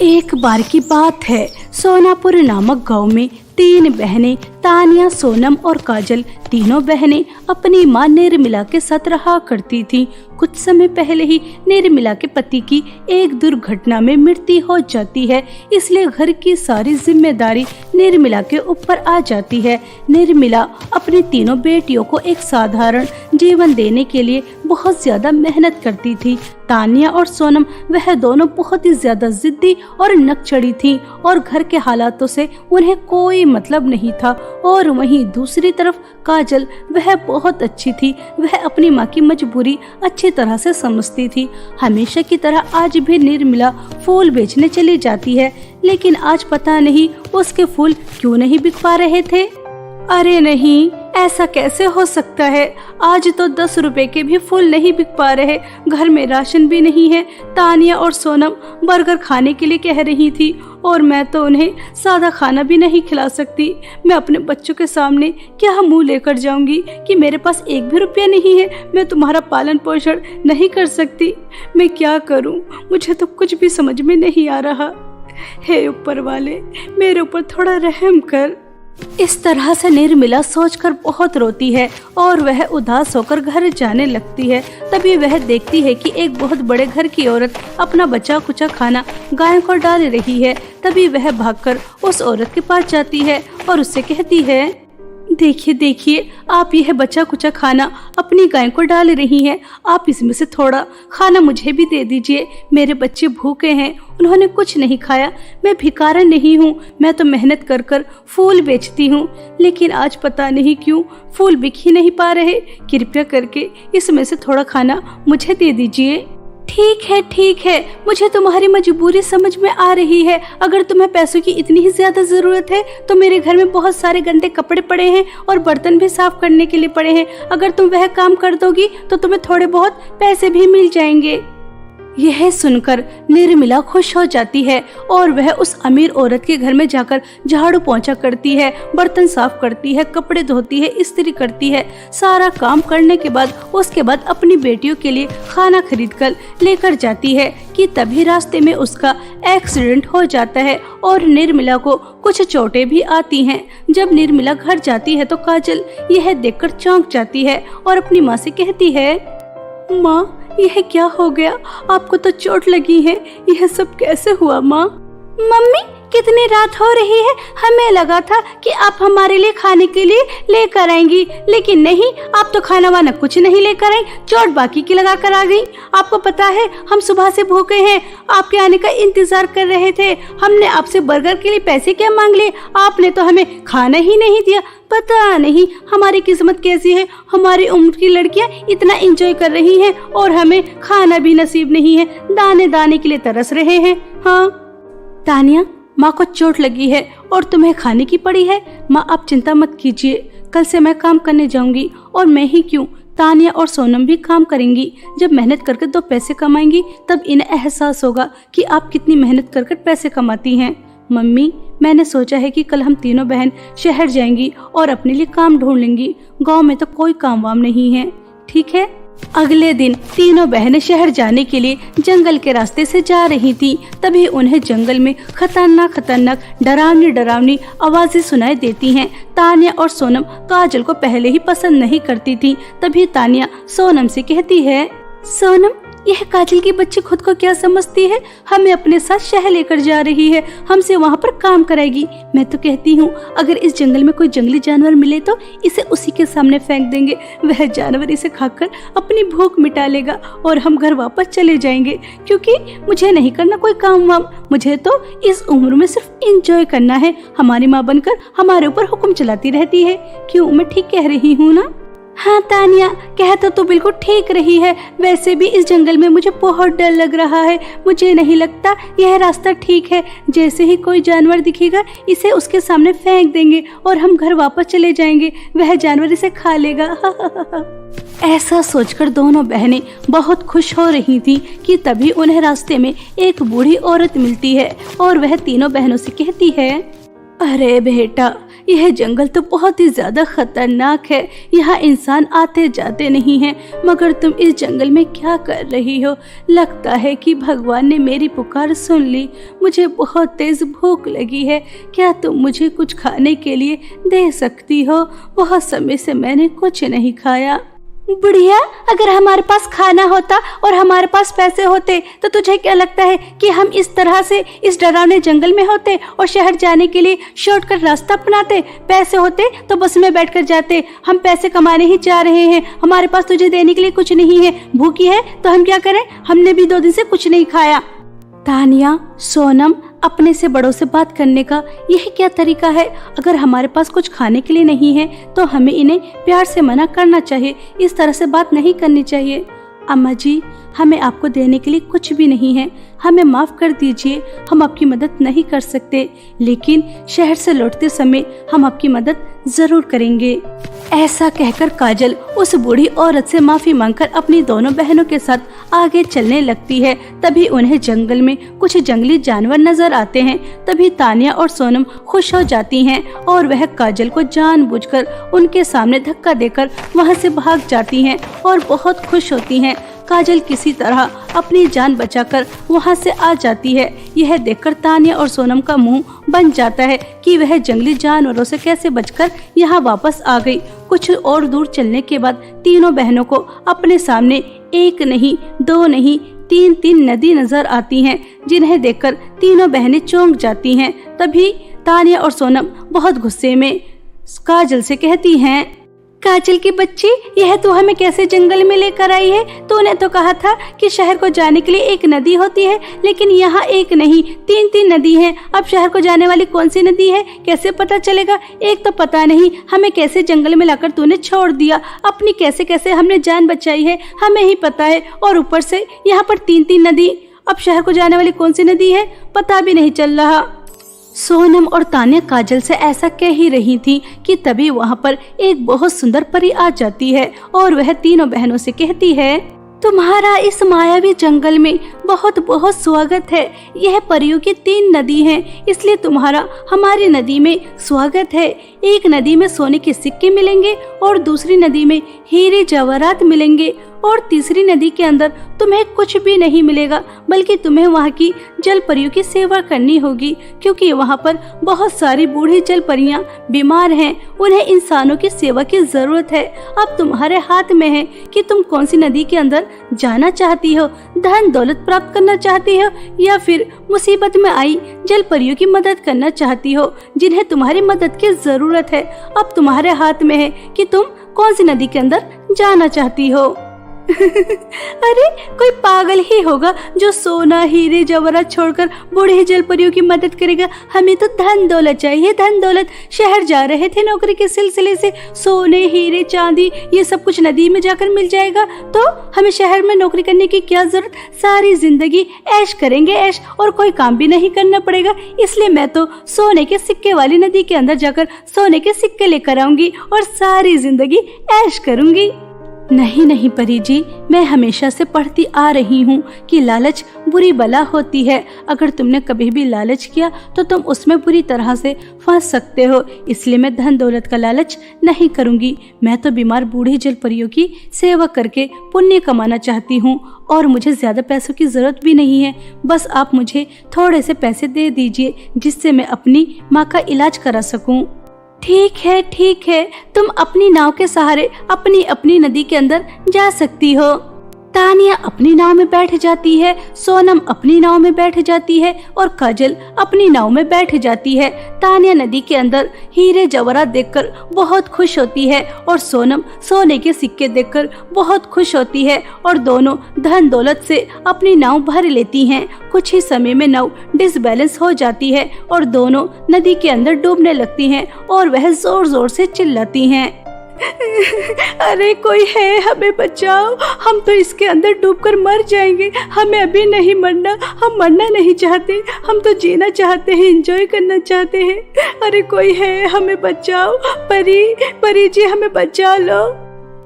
एक बार की बात है, सोनापुर नामक गांव में 3 बहनें तानिया, सोनम और काजल, तीनों बहनें अपनी मां निर्मिला के साथ रहा करती थीं। कुछ समय पहले ही निर्मिला के पति की एक दुर्घटना में मृत्यु हो जाती है, इसलिए घर की सारी जिम्मेदारी निर्मिला के ऊपर आ जाती है। निर्मिला अपनी तीनों बेटियों को एक साधारण जीवन देने के लिए बहुत ज्यादा मेहनत करती थी। तानिया और सोनम वह दोनों बहुत ही ज्यादा जिद्दी और नकचड़ी थीं और घर के हालातों से उन्हें कोई मतलब नहीं था। और वहीं दूसरी तरफ काजल, वह बहुत अच्छी थी। वह अपनी माँ की मजबूरी अच्छी तरह से समझती थी। हमेशा की तरह आज भी निर्मिला फूल बेचने चली जाती है, लेकिन आज पता नहीं उसके फूल क्यों नहीं बिक पा रहे थे। अरे नहीं, ऐसा कैसे हो सकता है? आज तो 10 रुपए के भी फूल नहीं बिक पा रहे। घर में राशन भी नहीं है। तानिया और सोनम बर्गर खाने के लिए कह रही थी और मैं तो उन्हें सादा खाना भी नहीं खिला सकती। मैं अपने बच्चों के सामने क्या मुंह लेकर जाऊंगी कि मेरे पास एक भी रुपया नहीं है, मैं तुम्हारा पालन पोषण नहीं कर सकती। मैं क्या करूं? मुझे तो कुछ भी समझ में नहीं आ रहा। हे ऊपर वाले, मेरे ऊपर थोड़ा रहम कर। इस तरह से निर्मिला सोचकर बहुत रोती है और वह उदास होकर घर जाने लगती है। तभी वह देखती है कि एक बहुत बड़े घर की औरत अपना बचा कुचा खाना गायों को डाल रही है। तभी वह भागकर उस औरत के पास जाती है और उससे कहती है, देखिए देखिए, आप यह बचा कुचा खाना अपनी गाय को डाल रही हैं। आप इसमें से थोड़ा खाना मुझे भी दे दीजिए। मेरे बच्चे भूखे हैं, उन्होंने कुछ नहीं खाया। मैं भिखारन नहीं हूँ, मैं तो मेहनत कर कर फूल बेचती हूँ, लेकिन आज पता नहीं क्यों फूल बिक ही नहीं पा रहे। कृपया करके इसमें से थोड़ा खाना मुझे दे दीजिए। ठीक है, मुझे तुम्हारी मजबूरी समझ में आ रही है। अगर तुम्हें पैसों की इतनी ही ज्यादा जरूरत है तो मेरे घर में बहुत सारे गंदे कपड़े पड़े हैं और बर्तन भी साफ करने के लिए पड़े हैं। अगर तुम वह काम कर दोगी तो तुम्हें थोड़े बहुत पैसे भी मिल जाएंगे। यह सुनकर निर्मिला खुश हो जाती है और वह उस अमीर औरत के घर में जाकर झाड़ू पोंछा करती है, बर्तन साफ करती है, कपड़े धोती है, इस्त्री करती है। सारा काम करने के बाद उसके बाद अपनी बेटियों के लिए खाना खरीद कर लेकर जाती है कि तभी रास्ते में उसका एक्सीडेंट हो जाता है और निर्मिला को कुछ चोटें भी आती हैं। जब निर्मिला घर जाती है तो काजल यह देखकर चौंक जाती है और अपनी माँ से कहती है, माँ, यह क्या हो गया? आपको तो चोट लगी है, यह सब कैसे हुआ माँ? मम्मी, कितनी रात हो रही है, हमें लगा था कि आप हमारे लिए खाने के लिए लेकर आएंगी, लेकिन नहीं, आप तो खाना वाना कुछ नहीं लेकर आई, चोट बाकी की लगा कर आ गई। आपको पता है हम सुबह से भूखे हैं, आपके आने का इंतजार कर रहे थे। हमने आपसे बर्गर के लिए पैसे क्या मांग लिए, आपने तो हमें खाना ही नहीं दिया। पता नहीं हमारी किस्मत कैसी है, हमारी उम्र की लड़कियां इतना एंजॉय कर रही हैं और हमें खाना भी नसीब नहीं है, दाने दाने के लिए तरस रहे हैं। हाँ तानिया, माँ को चोट लगी है और तुम्हें खाने की पड़ी है। माँ, आप चिंता मत कीजिए, कल से मैं काम करने जाऊंगी। और मैं ही क्यों, तानिया और सोनम भी काम करेंगी। जब मेहनत करके 2 पैसे कमाएंगी तब इन्हें एहसास होगा कि आप कितनी मेहनत कर पैसे कमाती हैं। मम्मी, मैंने सोचा है कि कल हम तीनों बहन शहर जाएंगी और अपने लिए काम ढूंढ लेंगी। गाँव में तो कोई काम वाम नहीं है, ठीक है? अगले दिन तीनों बहनें शहर जाने के लिए जंगल के रास्ते से जा रही थीं। तभी उन्हें जंगल में खतरनाक डरावनी आवाजें सुनाई देती हैं। तानिया और सोनम काजल को पहले ही पसंद नहीं करती थीं। तभी तानिया सोनम से कहती है, सोनम, यह काजल की बच्ची खुद को क्या समझती है? हमें अपने साथ शहर लेकर जा रही है, हमसे वहाँ पर काम कराएगी। मैं तो कहती हूँ अगर इस जंगल में कोई जंगली जानवर मिले तो इसे उसी के सामने फेंक देंगे। वह जानवर इसे खाकर अपनी भूख मिटा लेगा और हम घर वापस चले जाएंगे, क्योंकि मुझे नहीं करना कोई काम वाम। मुझे तो इस उम्र में सिर्फ एंजॉय करना है। हमारी माँ बनकर हमारे ऊपर हुक्म चलाती रहती है। क्यों, मैं ठीक कह रही हूँ ना? हाँ तानिया, कहता तो बिल्कुल ठीक रही है। वैसे भी इस जंगल में मुझे बहुत डर लग रहा है। मुझे नहीं लगता यह रास्ता ठीक है। जैसे ही कोई जानवर दिखेगा इसे उसके सामने फेंक देंगे और हम घर वापस चले जाएंगे। वह जानवर इसे खा लेगा। ऐसा सोचकर दोनों बहनें बहुत खुश हो रही थीं कि तभी उन्हें रास्ते में एक बूढ़ी औरत मिलती है और वह तीनों बहनों से कहती है, अरे बेटा, यह जंगल तो बहुत ही ज्यादा खतरनाक है, यहाँ इंसान आते जाते नहीं हैं, मगर तुम इस जंगल में क्या कर रही हो? लगता है कि भगवान ने मेरी पुकार सुन ली। मुझे बहुत तेज भूख लगी है, क्या तुम मुझे कुछ खाने के लिए दे सकती हो? बहुत समय से मैंने कुछ नहीं खाया। बुढ़िया, अगर हमारे पास खाना होता और हमारे पास पैसे होते तो तुझे क्या लगता है कि हम इस तरह से इस डरावने जंगल में होते और शहर जाने के लिए शॉर्टकट रास्ता अपनाते? पैसे होते तो बस में बैठकर जाते। हम पैसे कमाने ही जा रहे हैं, हमारे पास तुझे देने के लिए कुछ नहीं है। भूखी है तो हम क्या करें? हमने भी 2 दिन से कुछ नहीं खाया। तानिया, सोनम, अपने से बड़ों से बात करने का यह क्या तरीका है? अगर हमारे पास कुछ खाने के लिए नहीं है तो हमें इन्हें प्यार से मना करना चाहिए, इस तरह से बात नहीं करनी चाहिए। अम्मा जी, हमें आपको देने के लिए कुछ भी नहीं है, हमें माफ कर दीजिए, हम आपकी मदद नहीं कर सकते, लेकिन शहर से लौटते समय हम आपकी मदद जरूर करेंगे। ऐसा कहकर काजल उस बूढ़ी औरत से माफी मांगकर अपनी दोनों बहनों के साथ आगे चलने लगती है। तभी उन्हें जंगल में कुछ जंगली जानवर नजर आते हैं। तभी तानिया और सोनम खुश हो जाती हैं और वह काजल को जानबूझकर उनके सामने धक्का देकर वहां से भाग जाती हैं और बहुत खुश होती हैं। काजल किसी तरह अपनी जान बचाकर वहां से आ जाती है। यह देखकर तानिया और सोनम का मुंह बन जाता है कि वह जंगली जानवरों से कैसे बचकर यहाँ वापस आ गई। कुछ और दूर चलने के बाद तीनों बहनों को अपने सामने 1 नहीं 2 नहीं 3 नदी नजर आती हैं, जिन्हें देखकर तीनों बहनें चौंक जाती हैं। तभी तानिया और सोनम बहुत गुस्से में काजल से कहती हैं, काजल की बच्ची, यह तू हमें कैसे जंगल में लेकर आई है? तूने तो कहा था कि शहर को जाने के लिए 1 नदी होती है, लेकिन यहाँ 1 नहीं 3 नदी हैं। अब शहर को जाने वाली कौन सी नदी है कैसे पता चलेगा? एक तो पता नहीं हमें कैसे जंगल में लाकर तूने छोड़ दिया, अपनी कैसे कैसे हमने जान बचाई है हमें ही पता है, और ऊपर से यहाँ पर 3 नदी। अब शहर को जाने वाली कौन सी नदी है पता भी नहीं चल रहा। सोनम और तानिया काजल से ऐसा कह ही रही थी कि तभी वहाँ पर एक बहुत सुंदर परी आ जाती है और वह तीनों बहनों से कहती है, तुम्हारा इस मायावी जंगल में बहुत बहुत स्वागत है। यह परियों की 3 नदी हैं, इसलिए तुम्हारा हमारी नदी में स्वागत है। एक नदी में सोने के सिक्के मिलेंगे और दूसरी नदी में हीरे जवाहरात मिलेंगे, और तीसरी नदी के अंदर तुम्हें कुछ भी नहीं मिलेगा, बल्कि तुम्हें वहाँ की जल परियों की सेवा करनी होगी, क्योंकि वहाँ पर बहुत सारी बूढ़ी जल परियां बीमार हैं, उन्हें इंसानों की सेवा की जरूरत है। अब तुम्हारे हाथ में है कि तुम कौन सी नदी के अंदर जाना चाहती हो, धन दौलत प्राप्त करना चाहती हो, या फिर मुसीबत में आई जल परियों की मदद करना चाहती हो, जिन्हें तुम्हारी मदद की जरूरत है। अब तुम्हारे हाथ में है कि तुम कौन सी नदी के अंदर जाना चाहती हो। अरे कोई पागल ही होगा जो सोना हीरे जवाहरात छोड़कर बूढ़े जल परियों की मदद करेगा। हमें तो धन दौलत चाहिए, धन दौलत। शहर जा रहे थे नौकरी के सिलसिले से, सोने हीरे चांदी ये सब कुछ नदी में जाकर मिल जाएगा, तो हमें शहर में नौकरी करने की क्या जरूरत? सारी जिंदगी ऐश करेंगे, ऐश, और कोई काम भी नहीं करना पड़ेगा। इसलिए मैं तो सोने के सिक्के वाली नदी के अंदर जाकर सोने के सिक्के लेकर आऊंगी और सारी जिंदगी ऐश करूंगी। नहीं नहीं परी जी, मैं हमेशा से पढ़ती आ रही हूँ कि लालच बुरी बला होती है। अगर तुमने कभी भी लालच किया तो तुम उसमें बुरी तरह से फंस सकते हो, इसलिए मैं धन दौलत का लालच नहीं करूँगी। मैं तो बीमार बूढ़ी जल परियों की सेवा करके पुण्य कमाना चाहती हूँ, और मुझे ज्यादा पैसों की जरूरत भी नहीं है। बस आप मुझे थोड़े से पैसे दे दीजिए, जिससे मैं अपनी माँ का इलाज करा सकूँ। ठीक है, तुम अपनी नाव के सहारे अपनी अपनी नदी के अंदर जा सकती हो। तानिया अपनी नाव में बैठ जाती है, सोनम अपनी नाव में बैठ जाती है और काजल अपनी नाव में बैठ जाती है। तानिया नदी के अंदर हीरे जवाहरात देखकर बहुत खुश होती है और सोनम सोने के सिक्के देखकर बहुत खुश होती है, और दोनों धन दौलत से अपनी नाव भर लेती हैं। कुछ ही समय में नाव डिसबैलेंस हो जाती है और दोनों नदी के अंदर डूबने लगती हैं और वह जोर जोर से चिल्लाती हैं। अरे कोई है, हमें बचाओ, हम तो इसके अंदर डूबकर मर जाएंगे। हमें अभी नहीं मरना, हम मरना नहीं चाहते, हम तो जीना चाहते हैं, एंजॉय करना चाहते हैं। अरे कोई है, हमें बचाओ, परी जी हमें बचा लो।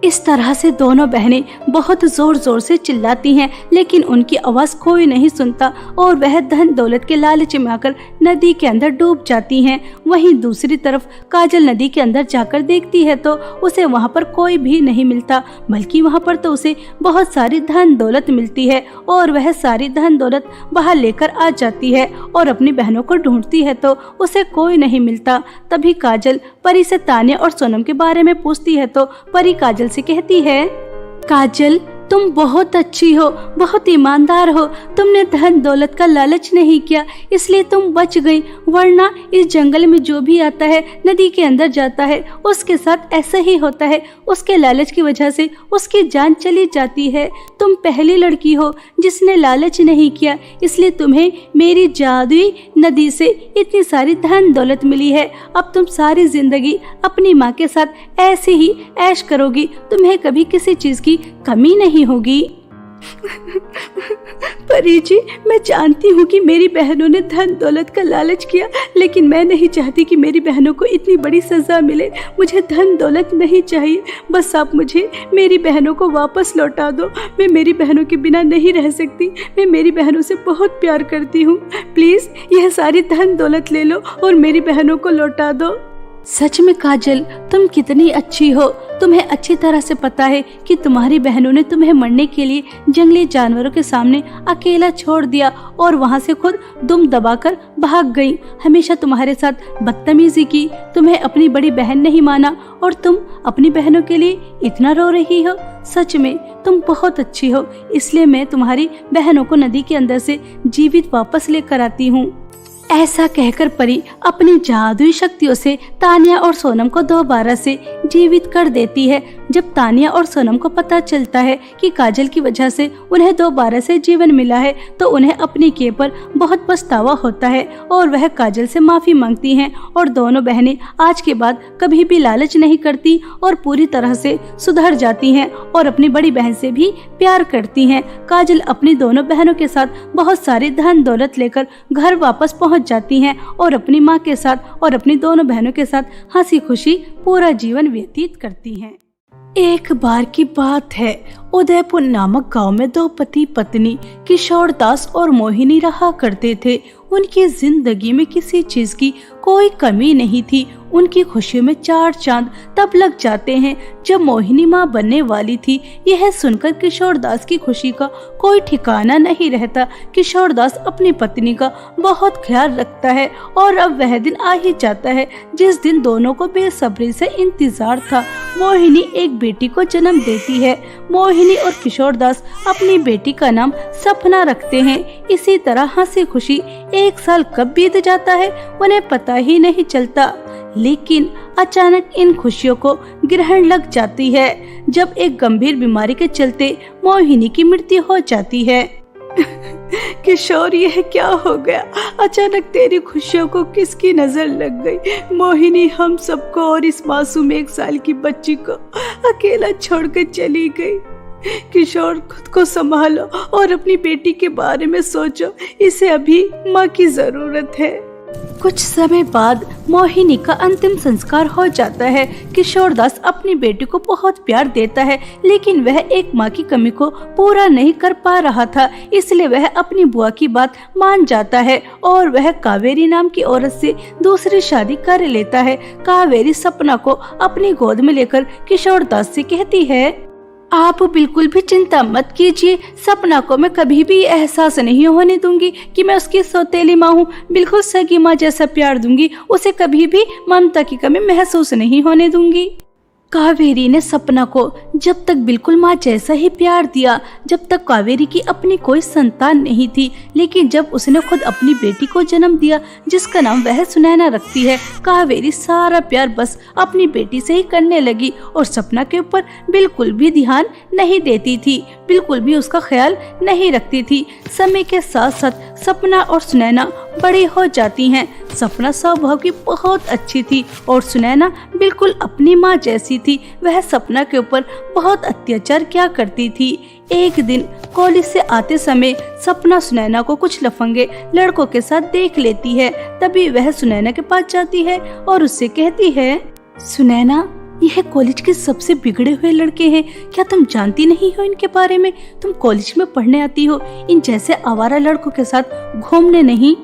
इस तरह से दोनों बहनें बहुत जोर जोर से चिल्लाती हैं, लेकिन उनकी आवाज कोई नहीं सुनता और वह धन दौलत के लालच में आकर नदी के अंदर डूब जाती हैं। वहीं दूसरी तरफ काजल नदी के अंदर जाकर देखती है तो उसे वहां पर कोई भी नहीं मिलता, बल्कि वहां पर तो उसे बहुत सारी धन दौलत मिलती है और वह सारी धन दौलत बाहर लेकर आ जाती है और अपनी बहनों को ढूंढती है तो उसे कोई नहीं मिलता। तभी काजल परी से तान्या और सोनम के बारे में पूछती है तो परी काजल से कहती है, काजल तुम बहुत अच्छी हो, बहुत ईमानदार हो, तुमने धन दौलत का लालच नहीं किया इसलिए तुम बच गई, वरना इस जंगल में जो भी आता है नदी के अंदर जाता है उसके साथ ऐसा ही होता है, उसके लालच की वजह से उसकी जान चली जाती है। तुम पहली लड़की हो जिसने लालच नहीं किया, इसलिए तुम्हें मेरी जादुई नदी से इतनी सारी धन दौलत मिली है। अब तुम सारी जिंदगी अपनी माँ के साथ ऐसे ही ऐश करोगी, तुम्हें कभी किसी चीज की कमी नहीं होगी। परी जी, मैं जानती हूँ कि मेरी बहनों ने धन दौलत का लालच किया, लेकिन मैं नहीं चाहती कि मेरी बहनों को इतनी बड़ी सजा मिले। मुझे धन दौलत नहीं चाहिए, बस आप मुझे मेरी बहनों को वापस लौटा दो। मैं मेरी बहनों के बिना नहीं रह सकती, मैं मेरी बहनों से बहुत प्यार करती हूँ। प्लीज यह सारी धन दौलत ले लो और मेरी बहनों को लौटा दो। सच में काजल, तुम कितनी अच्छी हो। तुम्हें अच्छी तरह से पता है कि तुम्हारी बहनों ने तुम्हें मरने के लिए जंगली जानवरों के सामने अकेला छोड़ दिया और वहां से खुद दुम दबाकर भाग गई। हमेशा तुम्हारे साथ बदतमीजी की, तुम्हें अपनी बड़ी बहन नहीं माना और तुम अपनी बहनों के लिए इतना रो रही हो। सच में तुम बहुत अच्छी हो, इसलिए मैं तुम्हारी बहनों को नदी के अंदर से जीवित वापस लेकर आती हूँ। ऐसा कहकर परी अपनी जादुई शक्तियों से तान्या और सोनम को दोबारा से जीवित कर देती है। जब तान्या और सोनम को पता चलता है कि काजल की वजह से उन्हें दोबारा से जीवन मिला है तो उन्हें अपनी किए पर बहुत पछतावा होता है और वह काजल से माफी मांगती हैं और दोनों बहनें आज के बाद कभी भी लालच नहीं करती और पूरी तरह से सुधर जाती हैं और अपनी बड़ी बहन से भी प्यार करती हैं। काजल अपनी दोनों बहनों के साथ बहुत सारी धन दौलत लेकर घर वापस पहुंच जाती हैं और अपनी माँ के साथ और अपनी दोनों बहनों के साथ हंसी खुशी पूरा जीवन व्यतीत करती हैं। एक बार की बात है, उदयपुर नामक गांव में दो पति पत्नी किशोर दास और मोहिनी रहा करते थे। उनकी जिंदगी में किसी चीज की कोई कमी नहीं थी। उनकी खुशियों में चार चांद तब लग जाते हैं जब मोहिनी माँ बनने वाली थी। यह सुनकर किशोर दास की खुशी का कोई ठिकाना नहीं रहता। किशोर दास अपनी पत्नी का बहुत ख्याल रखता है और अब वह दिन आ ही जाता है जिस दिन दोनों को बेसब्री से इंतजार था। मोहिनी एक बेटी को जन्म देती है। मोहिनी और किशोर दास अपनी बेटी का नाम सपना रखते हैं। इसी तरह हंसी खुशी एक साल कब बीत जाता है उन्हें पता ही नहीं चलता। लेकिन अचानक इन खुशियों को ग्रहण लग जाती है जब एक गंभीर बीमारी के चलते मोहिनी की मृत्यु हो जाती है। किशोर, यह क्या हो गया? अचानक तेरी खुशियों को किसकी नजर लग गई? मोहिनी हम सबको और इस मासूम 1 साल की बच्ची को अकेला छोड़कर चली गई। किशोर, खुद को संभालो और अपनी बेटी के बारे में सोचो, इसे अभी माँ की जरूरत है। कुछ समय बाद मोहिनी का अंतिम संस्कार हो जाता है। किशोर दास अपनी बेटी को बहुत प्यार देता है, लेकिन वह एक माँ की कमी को पूरा नहीं कर पा रहा था, इसलिए वह अपनी बुआ की बात मान जाता है और वह कावेरी नाम की औरत से दूसरी शादी कर लेता है। कावेरी सपना को अपनी गोद में लेकर किशोर दास से कहती है, आप बिल्कुल भी चिंता मत कीजिए, सपना को मैं कभी भी एहसास नहीं होने दूंगी कि मैं उसकी सौतेली माँ हूँ। बिल्कुल सगी माँ जैसा प्यार दूंगी, उसे कभी भी ममता की कमी महसूस नहीं होने दूंगी। कावेरी ने सपना को जब तक बिल्कुल माँ जैसा ही प्यार दिया जब तक कावेरी की अपनी कोई संतान नहीं थी, लेकिन जब उसने खुद अपनी बेटी को जन्म दिया जिसका नाम वह सुनैना रखती है, कावेरी सारा प्यार बस अपनी बेटी से ही करने लगी और सपना के ऊपर बिल्कुल भी ध्यान नहीं देती थी, बिल्कुल भी उसका ख्याल नहीं रखती थी। समय के साथ साथ सपना और सुनैना बड़ी हो जाती हैं। सपना स्वभाव की बहुत अच्छी थी और सुनैना बिल्कुल अपनी माँ जैसी थी। वह सपना के ऊपर बहुत अत्याचार किया करती थी। एक दिन कॉलेज से आते समय सपना सुनैना को कुछ लफंगे लड़कों के साथ देख लेती है। तभी वह सुनैना के पास जाती है और उससे कहती है, सुनैना, यह कॉलेज के सबसे बिगड़े हुए लड़के हैं। क्या तुम जानती नहीं हो इनके बारे में? तुम कॉलेज में पढ़ने आती हो, इन जैसे आवारा लड़कों के साथ घूमने नहीं।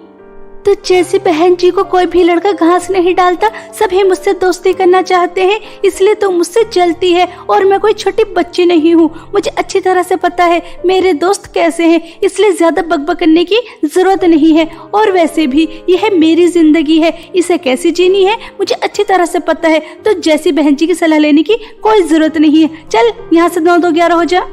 तो जैसी बहन जी को कोई भी लड़का घास नहीं डालता, सभी मुझसे दोस्ती करना चाहते हैं, इसलिए तो मुझसे जलती है। और मैं कोई छोटी बच्ची नहीं हूँ, मुझे अच्छी तरह से पता है मेरे दोस्त कैसे हैं, इसलिए ज्यादा बकबक करने की जरूरत नहीं है। और वैसे भी यह मेरी जिंदगी है, इसे कैसे जीनी है मुझे अच्छी तरह से पता है। तो जैसी बहन जी की सलाह लेने की कोई जरूरत नहीं है। चल यहाँ से 9-2-11 हो जा।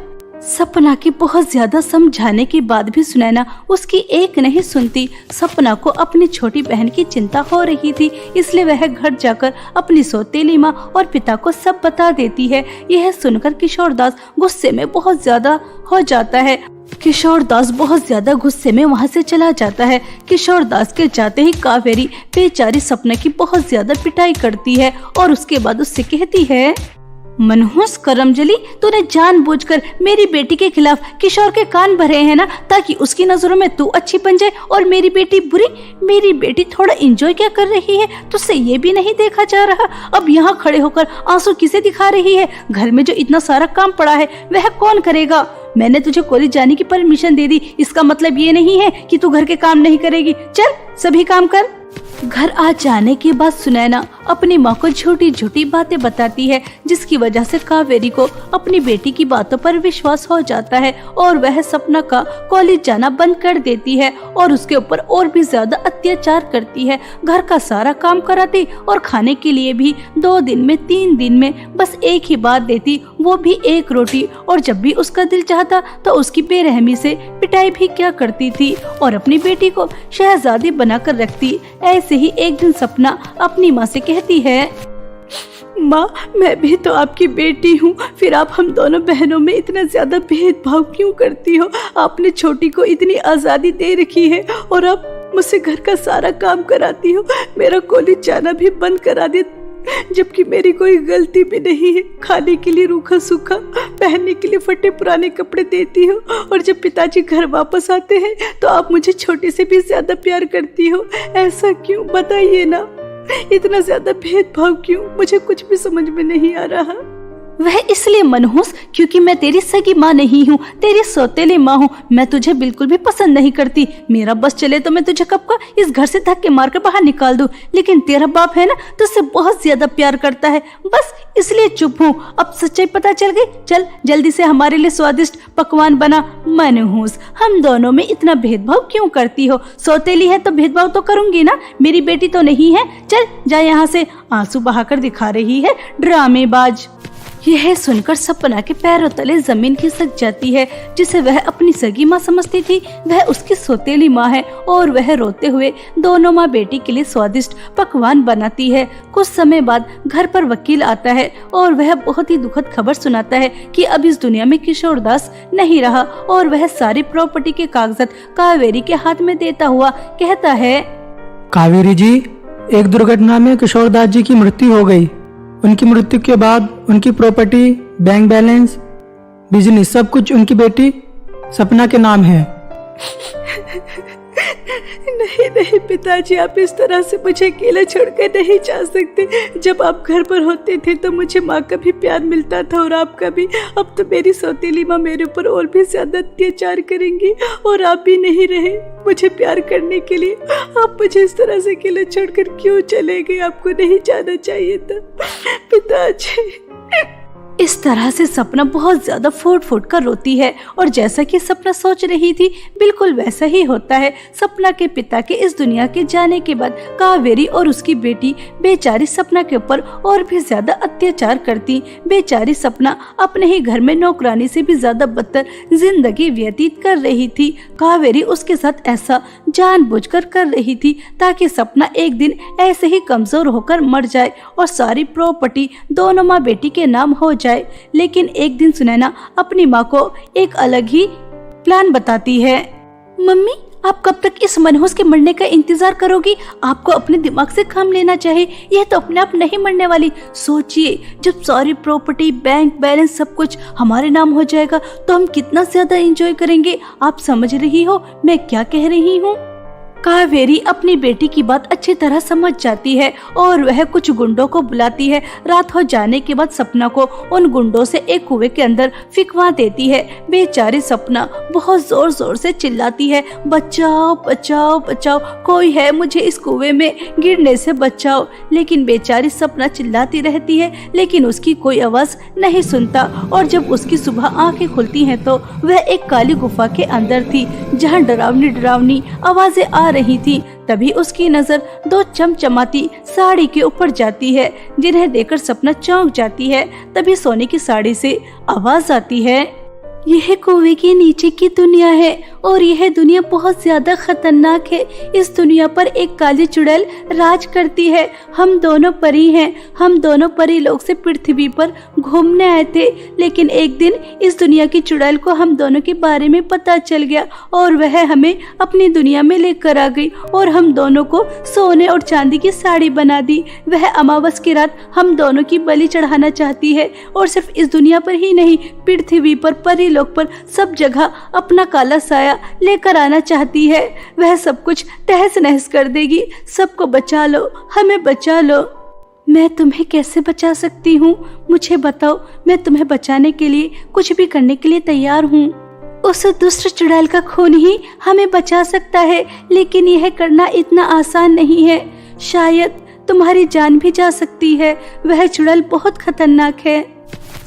सपना की बहुत ज्यादा समझाने के बाद भी सुनैना उसकी एक नहीं सुनती। सपना को अपनी छोटी बहन की चिंता हो रही थी, इसलिए वह घर जाकर अपनी सौतेली माँ और पिता को सब बता देती है। यह सुनकर किशोरदास गुस्से में बहुत ज्यादा हो जाता है। किशोरदास बहुत ज्यादा गुस्से में वहाँ से चला जाता है। किशोरदास के जाते ही कावेरी बेचारी सपना की बहुत ज्यादा पिटाई करती है और उसके बाद उससे कहती है, मनहूस करमजली, तूने जानबूझकर मेरी बेटी के खिलाफ किशोर के कान भरे हैं ना, ताकि उसकी नजरों में तू अच्छी बन जाए और मेरी बेटी बुरी। मेरी बेटी थोड़ा एंजॉय क्या कर रही है, तुझसे ये भी नहीं देखा जा रहा। अब यहाँ खड़े होकर आंसू किसे दिखा रही है? घर में जो इतना सारा काम पड़ा है वह कौन करेगा? मैंने तुझे कॉलेज जाने की परमिशन दे दी, इसका मतलब ये नहीं है कि तू घर के काम नहीं करेगी। चल सभी काम कर। घर आ जाने के बाद सुनैना अपनी माँ को झूठी झूठी बातें बताती है, जिसकी वजह से कावेरी को अपनी बेटी की बातों पर विश्वास हो जाता है और वह सपना का कॉलेज जाना बंद कर देती है और उसके ऊपर और भी ज्यादा अत्याचार करती है। घर का सारा काम कराती और खाने के लिए भी 2 दिन में 3 दिन में बस एक ही बात देती, वो भी एक रोटी। और जब भी उसका दिल चाहता तो उसकी बेरहमी से पिटाई भी क्या करती थी और अपनी बेटी को शहजादी बनाकर रखती। ऐसे ही एक दिन सपना अपनी माँ से कहती है, माँ मैं भी तो आपकी बेटी हूँ, फिर आप हम दोनों बहनों में इतना ज्यादा भेदभाव क्यों करती हो? आपने छोटी को इतनी आजादी दे रखी है और आप मुझसे घर का सारा काम कराती हो, मेरा कॉलेज जाना भी बंद करा दे, जबकि मेरी कोई गलती भी नहीं है। खाने के लिए रूखा सूखा, पहनने के लिए फटे पुराने कपड़े देती हो और जब पिताजी घर वापस आते हैं तो आप मुझे छोटे से भी ज्यादा प्यार करती हो। ऐसा क्यों, बताइए ना, इतना ज्यादा भेदभाव क्यों? मुझे कुछ भी समझ में नहीं आ रहा। वह इसलिए मनहूस क्योंकि मैं तेरी सगी माँ नहीं हूँ, तेरी सौतेली माँ हूँ। मैं तुझे बिल्कुल भी पसंद नहीं करती। मेरा बस चले तो मैं तुझे कब का इस घर से धक्के मारकर बाहर निकाल दूँ, लेकिन तेरा बाप है ना तुझसे बहुत ज्यादा प्यार करता है, बस इसलिए चुप हूँ। अब सच्चाई पता चल गई, चल जल्दी से हमारे लिए स्वादिष्ट पकवान बना। मनहूस, हम दोनों में इतना भेदभाव क्यों करती हो? सौतेली है तो भेदभाव तो करूंगी ना, मेरी बेटी तो नहीं है। चल जा यहाँ से। आंसू बहाकर दिखा रही है ड्रामेबाज। यह सुनकर सपना के पैरों तले जमीन खिसक जाती है। जिसे वह अपनी सगी माँ समझती थी वह उसकी सौतेली माँ है और वह रोते हुए दोनों माँ बेटी के लिए स्वादिष्ट पकवान बनाती है। कुछ समय बाद घर पर वकील आता है और वह बहुत ही दुखद खबर सुनाता है कि अब इस दुनिया में किशोरदास नहीं रहा और वह सारी प्रॉपर्टी के कागजात कावेरी के हाथ में देता हुआ कहता है, कावेरी जी, एक दुर्घटना में किशोरदास जी की मृत्यु हो गई। उनकी मृत्यु के बाद उनकी प्रॉपर्टी, बैंक बैलेंस, बिजनेस सब कुछ उनकी बेटी सपना के नाम है। नहीं नहीं पिताजी, आप इस तरह से मुझे अकेला छोड़कर नहीं जा सकते। जब आप घर पर होते थे तो मुझे माँ का भी प्यार मिलता था और आपका भी। अब तो मेरी सौतेली माँ मेरे ऊपर और भी ज्यादा अत्याचार करेंगी और आप भी नहीं रहे मुझे प्यार करने के लिए। आप मुझे इस तरह से अकेला छोड़कर क्यों चले गए? आपको नहीं जाना चाहिए था पिताजी। इस तरह से सपना बहुत ज्यादा फूट फूट कर रोती है और जैसा कि सपना सोच रही थी बिल्कुल वैसा ही होता है। सपना के पिता के इस दुनिया के जाने के बाद कावेरी और उसकी बेटी बेचारी सपना के ऊपर और भी ज्यादा अत्याचार करती। बेचारी सपना अपने ही घर में नौकरानी से भी ज्यादा बदतर जिंदगी व्यतीत कर रही थी। कावेरी उसके साथ ऐसा जानबूझकर कर रही थी ताकि सपना एक दिन ऐसे ही कमजोर होकर मर जाए और सारी प्रॉपर्टी दोनों माँ बेटी के नाम हो जाए। लेकिन एक दिन सुनैना अपनी माँ को एक अलग ही प्लान बताती है। मम्मी, आप कब तक इस मनहूस के मरने का इंतजार करोगी? आपको अपने दिमाग से काम लेना चाहिए, यह तो अपने आप नहीं मरने वाली। सोचिए, जब सारी प्रॉपर्टी, बैंक बैलेंस सब कुछ हमारे नाम हो जाएगा तो हम कितना ज्यादा एंजॉय करेंगे। आप समझ रही हो मैं क्या कह रही हूँ? कावेरी अपनी बेटी की बात अच्छी तरह समझ जाती है और वह कुछ गुंडों को बुलाती है। रात हो जाने के बाद सपना को उन गुंडों से एक कुएं के अंदर फिकवा देती है। बेचारी सपना बहुत जोर जोर से चिल्लाती है, बचाओ बचाओ बचाओ, कोई है, मुझे इस कुएं में गिरने से बचाओ। लेकिन बेचारी सपना चिल्लाती रहती है लेकिन उसकी कोई आवाज नहीं सुनता। और जब उसकी सुबह आंखें खुलती हैं तो वह एक काली गुफा के अंदर थी जहां डरावनी डरावनी आवाजें आ रही थी। तभी उसकी नजर दो चमचमाती साड़ी के ऊपर जाती है जिन्हें देखकर सपना चौंक जाती है। तभी सोने की साड़ी से आवाज आती है, यह कुएं के नीचे की दुनिया है और यह दुनिया बहुत ज्यादा खतरनाक है। इस दुनिया पर एक काली चुड़ैल राज करती है। हम दोनों परी हैं। हम दोनों परी लोग से पृथ्वी पर घूमने आए थे, लेकिन एक दिन इस दुनिया की चुड़ैल को हम दोनों के बारे में पता चल गया और वह हमें अपनी दुनिया में लेकर आ गई और हम दोनों को सोने और चांदी की साड़ी बना दी। वह अमावस की रात हम दोनों की बलि चढ़ाना चाहती है और सिर्फ इस दुनिया पर ही नहीं, पृथ्वी पर, परी लोक पर, सब जगह अपना काला साया लेकर आना चाहती है। वह सब कुछ तहस नहस कर देगी। सबको बचा लो, हमें बचा लो। मैं तुम्हें कैसे बचा सकती हूँ, मुझे बताओ। मैं तुम्हें बचाने के लिए कुछ भी करने के लिए तैयार हूँ। उस दुष्ट चुड़ैल का खून ही हमें बचा सकता है, लेकिन यह करना इतना आसान नहीं है। शायद तुम्हारी जान भी जा सकती है। वह चुड़ैल बहुत खतरनाक है।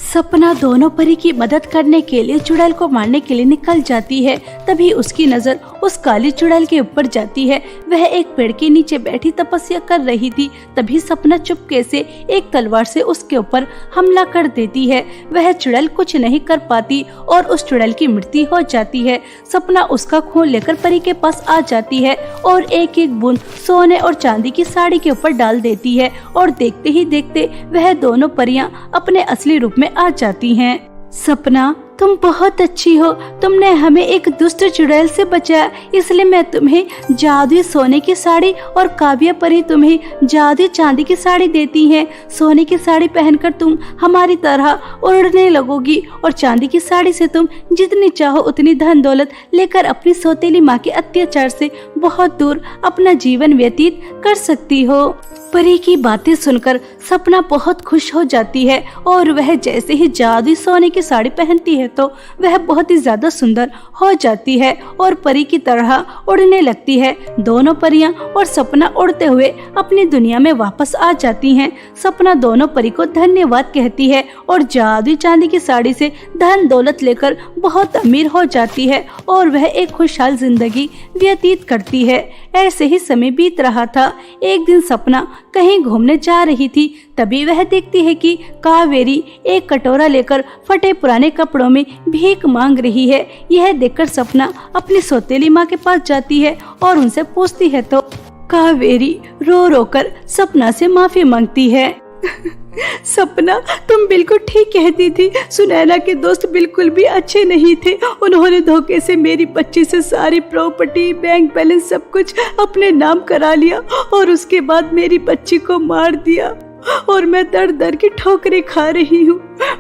सपना दोनों परी की मदद करने के लिए चुड़ैल को मारने के लिए निकल जाती है। तभी उसकी नजर उस काली चुड़ैल के ऊपर जाती है। वह एक पेड़ के नीचे बैठी तपस्या कर रही थी। तभी सपना चुपके से एक तलवार से उसके ऊपर हमला कर देती है। वह चुड़ैल कुछ नहीं कर पाती और उस चुड़ैल की मृत्यु हो जाती है। सपना उसका खून लेकर परी के पास आ जाती है और एक एक बूंद सोने और चांदी की साड़ी के ऊपर डाल देती है और देखते ही देखते वह दोनों परियां अपने असली रूप में आ जाती हैं। सपना, तुम बहुत अच्छी हो। तुमने हमें एक दुष्ट चुड़ैल से बचाया, इसलिए मैं तुम्हें जादुई सोने की साड़ी और काव्य परी तुम्हें जादुई चांदी की साड़ी देती हैं। सोने की साड़ी पहनकर तुम हमारी तरह उड़ने लगोगी और चांदी की साड़ी से तुम जितनी चाहो उतनी धन दौलत लेकर अपनी सौतेली माँ के अत्याचार से बहुत दूर अपना जीवन व्यतीत कर सकती हो। परी की बातें सुनकर सपना बहुत खुश हो जाती है और वह जैसे ही जादुई सोने की साड़ी पहनती है तो वह बहुत ही ज्यादा सुंदर हो जाती है और परी की तरह उड़ने लगती है। दोनों परियां और सपना उड़ते हुए अपनी दुनिया में वापस आ जाती हैं। सपना दोनों परी को धन्यवाद कहती है और जादुई चांदी की साड़ी से धन दौलत लेकर बहुत अमीर हो जाती है और वह एक खुशहाल जिंदगी व्यतीत करती है। ऐसे ही समय बीत रहा था। एक दिन सपना कहीं घूमने जा रही थी। तभी वह देखती है कि कावेरी एक कटोरा लेकर फटे पुराने कपड़ों में भीख मांग रही है। यह देखकर सपना अपनी सौतेली माँ के पास जाती है और उनसे पूछती है तो कावेरी रो रो कर सपना से माफी मांगती है। सपना, तुम बिल्कुल ठीक कहती थी। सुनैना के दोस्त बिल्कुल भी अच्छे नहीं थे। उन्होंने धोखे से मेरी बच्ची से सारी प्रॉपर्टी, बैंक बैलेंस सब कुछ अपने नाम करा लिया और उसके बाद मेरी बच्ची को मार दिया और मैं दर दर की ठोकरें खा रही हूँ।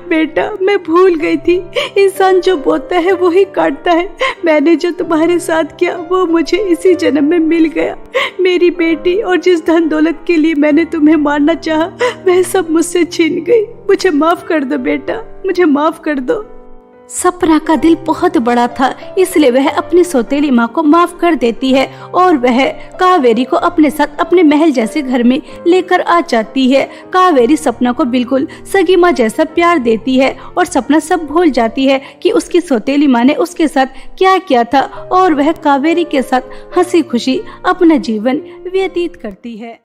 बेटा, मैं भूल गई थी, इंसान जो बोता है वो ही काटता है। मैंने जो तुम्हारे साथ किया वो मुझे इसी जन्म में मिल गया। मेरी बेटी और जिस धन दौलत के लिए मैंने तुम्हें मारना चाहा वह सब मुझसे छीन गई। मुझे माफ कर दो बेटा, मुझे माफ कर दो। सपना का दिल बहुत बड़ा था, इसलिए वह अपनी सौतेली माँ को माफ कर देती है और वह कावेरी को अपने साथ अपने महल जैसे घर में लेकर आ जाती है। कावेरी सपना को बिल्कुल सगी माँ जैसा प्यार देती है और सपना सब भूल जाती है कि उसकी सौतेली माँ ने उसके साथ क्या किया था और वह कावेरी के साथ हंसी खुशी अपना जीवन व्यतीत करती है।